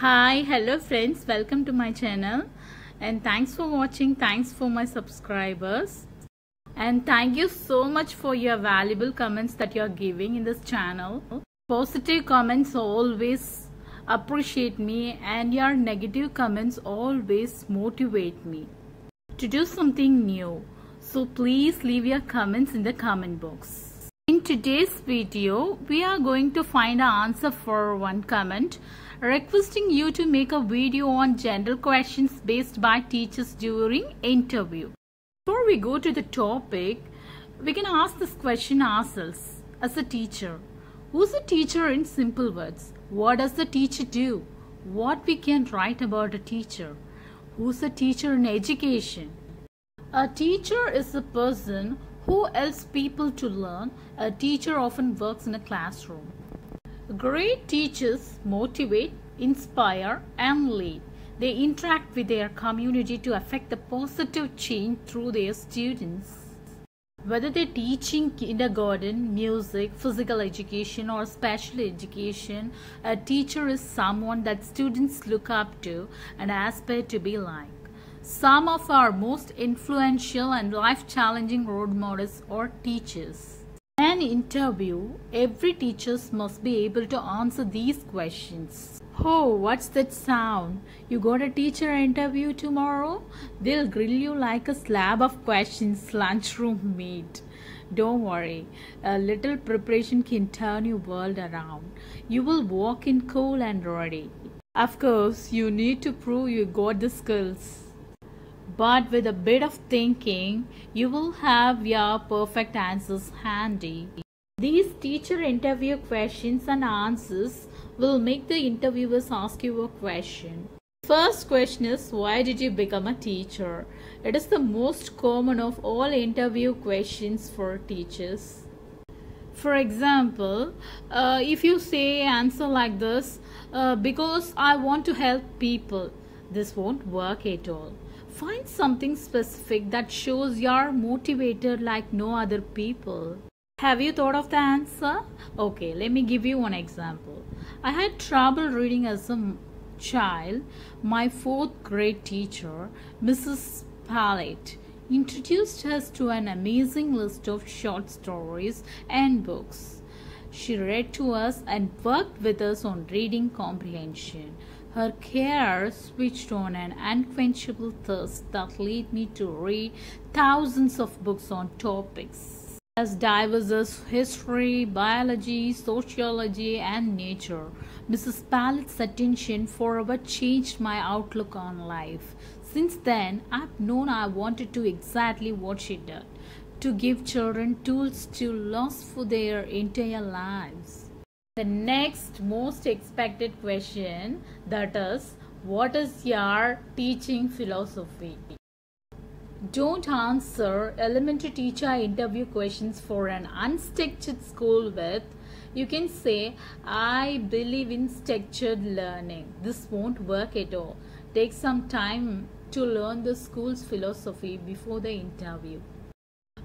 Hi, hello friends, welcome to my channel and thanks for watching. Thanks for my subscribers and thank you so much for your valuable comments that you are giving in this channel. Positive comments always appreciate me and your negative comments always motivate me to do something new. So please leave your comments in the comment box. In today's video, we are going to find an answer for one comment requesting you to make a video on general questions based by teachers during interview. Before we go to the topic, we can ask this question ourselves as a teacher. Who's a teacher in simple words? What does the teacher do? What we can write about a teacher? Who's a teacher in education? A teacher is a person who helps people to learn. A teacher often works in a classroom. Great teachers motivate, inspire, and lead. They interact with their community to affect a positive change through their students. Whether they're teaching kindergarten, music, physical education, or special education, a teacher is someone that students look up to and aspire to be like. Some of our most influential and life-challenging role models are teachers. In an interview, every teacher must be able to answer these questions. Oh, what's that sound? You got a teacher interview tomorrow? They'll grill you like a slab of questions, lunchroom meat. Don't worry, a little preparation can turn your world around. You will walk in cool and ready. Of course, you need to prove you got the skills. But with a bit of thinking, you will have your perfect answers handy. These teacher interview questions and answers will make the interviewers ask you a question. First question is, why did you become a teacher? It is the most common of all interview questions for teachers. For example, if you say answer like this, because I want to help people, this won't work at all. Find something specific that shows you're motivated like no other people. Have you thought of the answer? Okay, let me give you one example. I had trouble reading as a child. My 4th grade teacher, Mrs. Pallet, introduced us to an amazing list of short stories and books. She read to us and worked with us on reading comprehension. Her care switched on an unquenchable thirst that led me to read thousands of books on topics as diverse as history, biology, sociology, and nature. Mrs. Pallet's attention forever changed my outlook on life. Since then, I've known I wanted to exactly what she did, to give children tools to last for their entire lives. The next most expected question, that is, what is your teaching philosophy? Don't answer elementary teacher interview questions for an unstructured school with, you can say, I believe in structured learning. This won't work at all. Take some time to learn the school's philosophy before the interview.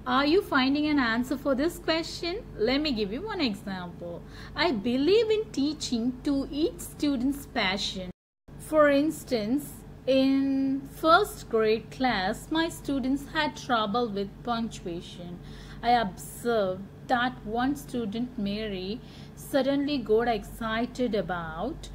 Are you finding an answer for this question? Let me give you one example. I believe in teaching to each student's passion. For instance, in 1st grade class, my students had trouble with punctuation. I observed that one student, Mary, suddenly got excited about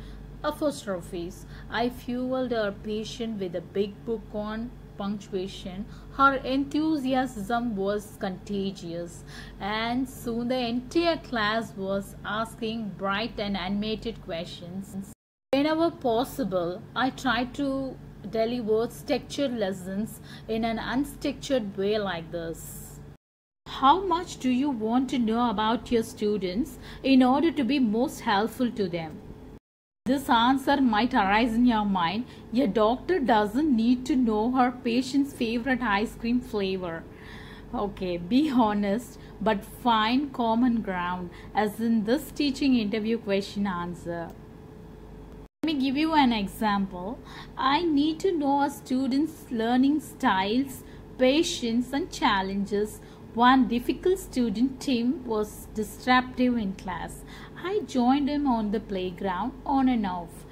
apostrophes. I fueled her patience with a big book on punctuation. Her enthusiasm was contagious, and soon the entire class was asking bright and animated questions. Whenever possible, I tried to deliver structured lessons in an unstructured way like this. How much do you want to know about your students in order to be most helpful to them? This answer might arise in your mind. Your doctor doesn't need to know her patient's favorite ice cream flavor. Okay, be honest, but find common ground, as in this teaching interview question answer. Let me give you an example. I need to know a student's learning styles, patience, and challenges. One difficult student, Tim, was disruptive in class. I joined him on the playground on and off.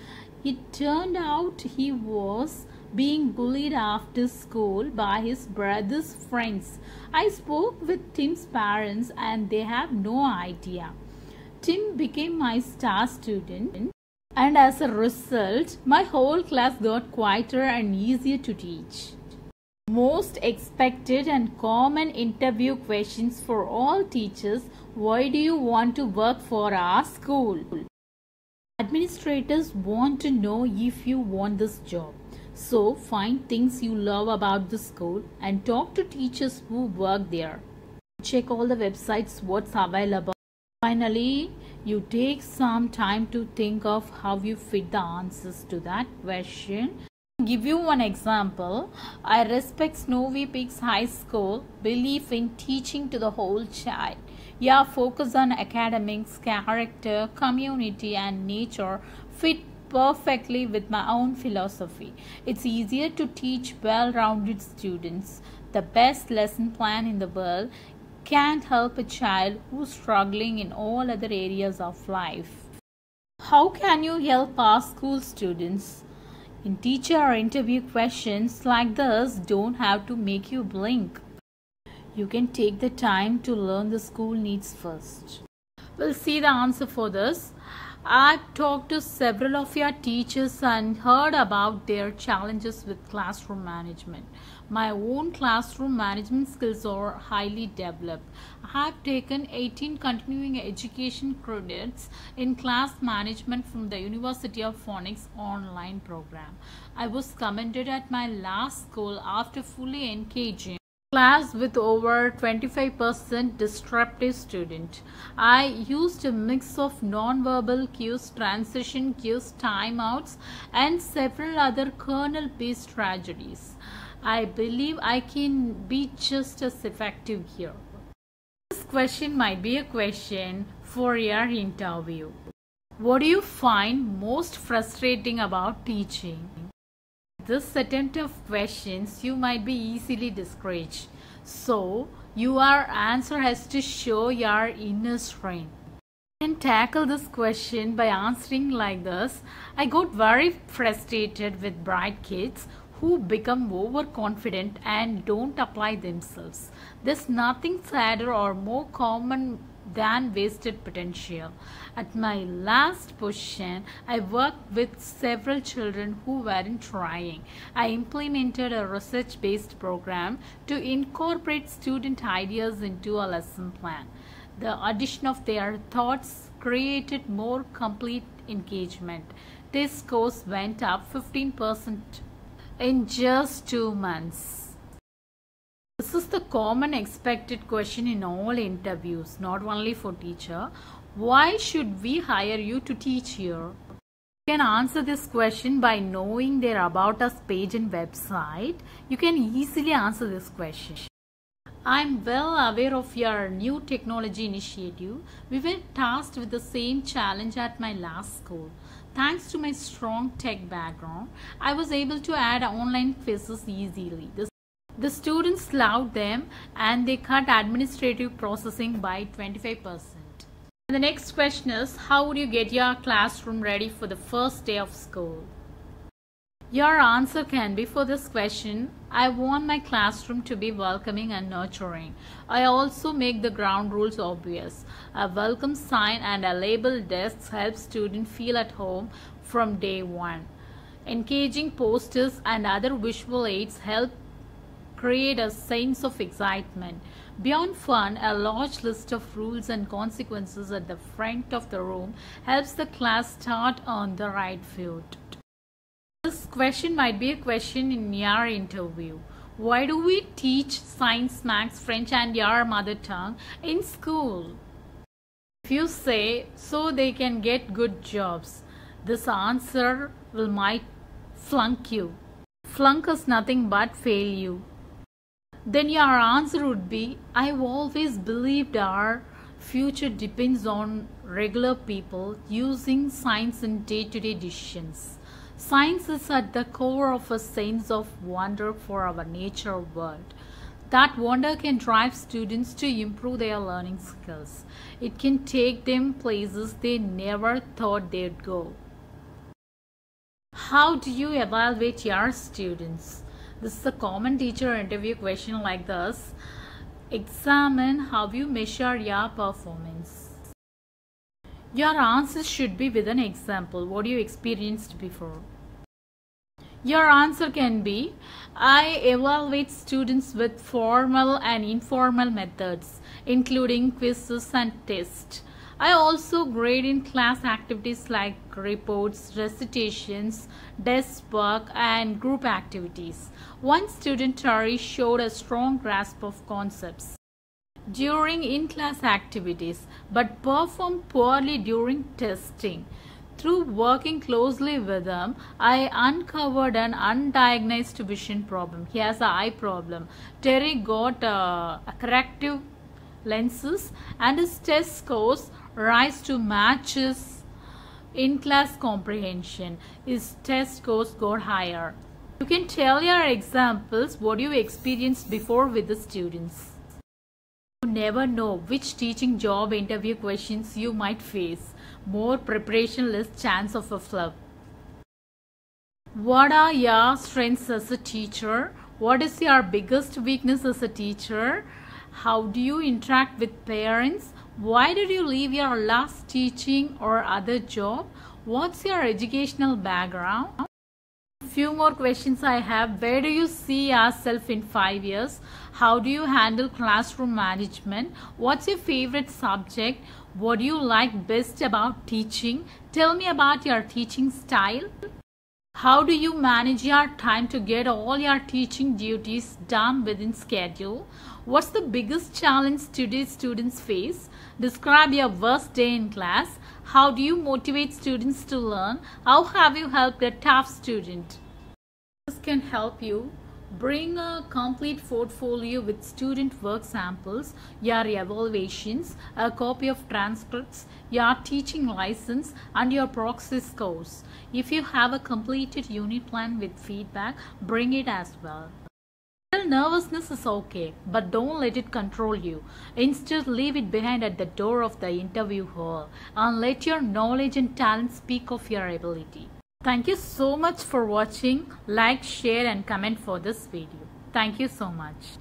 It turned out he was being bullied after school by his brother's friends. I spoke with Tim's parents and they have no idea. Tim became my star student, and as a result, my whole class got quieter and easier to teach. Most expected and common interview questions for all teachers: why do you want to work for our school? Administrators want to know if you want this job. So find things you love about the school and talk to teachers who work there. Check all the websites what's available. Finally, you take some time to think of how you fit the answers to that question. Give you one example. I respect Snowy Peaks High School belief in teaching to the whole child. Yeah, focus on academics, character, community and nature fit perfectly with my own philosophy. It's easier to teach well-rounded students. The best lesson plan in the world can't help a child who's struggling in all other areas of life. How can you help our school students? In teacher or interview questions like this don't have to make you blink. You can take the time to learn the school needs first. We'll see the answer for this. I've talked to several of your teachers and heard about their challenges with classroom management. My own classroom management skills are highly developed. I have taken 18 continuing education credits in class management from the University of Phoenix online program. I was commended at my last school after fully engaging class with over 25% disruptive student. I used a mix of non-verbal cues, transition cues, timeouts and several other kernel-based strategies. I believe I can be just as effective here. This question might be a question for your interview. What do you find most frustrating about teaching? This attempt of questions, you might be easily discouraged. So, your answer has to show your inner strength. You can tackle this question by answering like this. I got very frustrated with bright kids who become overconfident and don't apply themselves. There's nothing sadder or more common than wasted potential. At my last position, I worked with several children who weren't trying. I implemented a research-based program to incorporate student ideas into a lesson plan. The addition of their thoughts created more complete engagement. Test scores went up 15% in just 2 months. This is the common expected question in all interviews, not only for teacher. Why should we hire you to teach here? You can answer this question by knowing their About Us page and website. You can easily answer this question. I'm well aware of your new technology initiative. We were tasked with the same challenge at my last school. Thanks to my strong tech background, I was able to add online quizzes easily. The students loved them and they cut administrative processing by 25%. The next question is, how would you get your classroom ready for the first day of school? Your answer can be for this question: I want my classroom to be welcoming and nurturing. I also make the ground rules obvious. A welcome sign and a labeled desk help students feel at home from day one. Engaging posters and other visual aids help create a sense of excitement. Beyond fun, a large list of rules and consequences at the front of the room helps the class start on the right foot. This question might be a question in your interview. Why do we teach science, maths, French and your mother tongue in school? If you say, so they can get good jobs, this answer might flunk you. Flunk is nothing but fail you. Then your answer would be, I've always believed our future depends on regular people using science in day-to-day decisions. Science is at the core of a sense of wonder for our nature world. That wonder can drive students to improve their learning skills. It can take them places they never thought they'd go. How do you evaluate your students? This is a common teacher interview question like this. Examine how you measure your performance. Your answers should be with an example, what you experienced before. Your answer can be, I evaluate students with formal and informal methods, including quizzes and tests. I also grade in class activities like reports, recitations, desk work, and group activities. One student, Tari, showed a strong grasp of concepts during in-class activities but performed poorly during testing. Through working closely with him, I uncovered an undiagnosed vision problem. He has an eye problem. Terry got corrective lenses and his test scores rise to match his in-class comprehension. His test scores got higher. You can tell your examples what you experienced before with the students. You never know which teaching job interview questions you might face. More preparation, less chance of a flop. What are your strengths as a teacher? What is your biggest weakness as a teacher? How do you interact with parents? Why did you leave your last teaching or other job? What's your educational background? Few more questions I have. Where do you see yourself in 5 years? How do you handle classroom management? What's your favorite subject? What do you like best about teaching? Tell me about your teaching style. How do you manage your time to get all your teaching duties done within schedule? What's the biggest challenge today's students face? Describe your worst day in class. How do you motivate students to learn? How have you helped a tough student? This can help you bring a complete portfolio with student work samples, your evaluations, a copy of transcripts, your teaching license, and your proxy scores. If you have a completed unit plan with feedback, bring it as well. Nervousness is okay, but don't let it control you. Instead, leave it behind at the door of the interview hall and let your knowledge and talent speak of your ability. Thank you so much for watching. Like, share, and comment for this video. Thank you so much.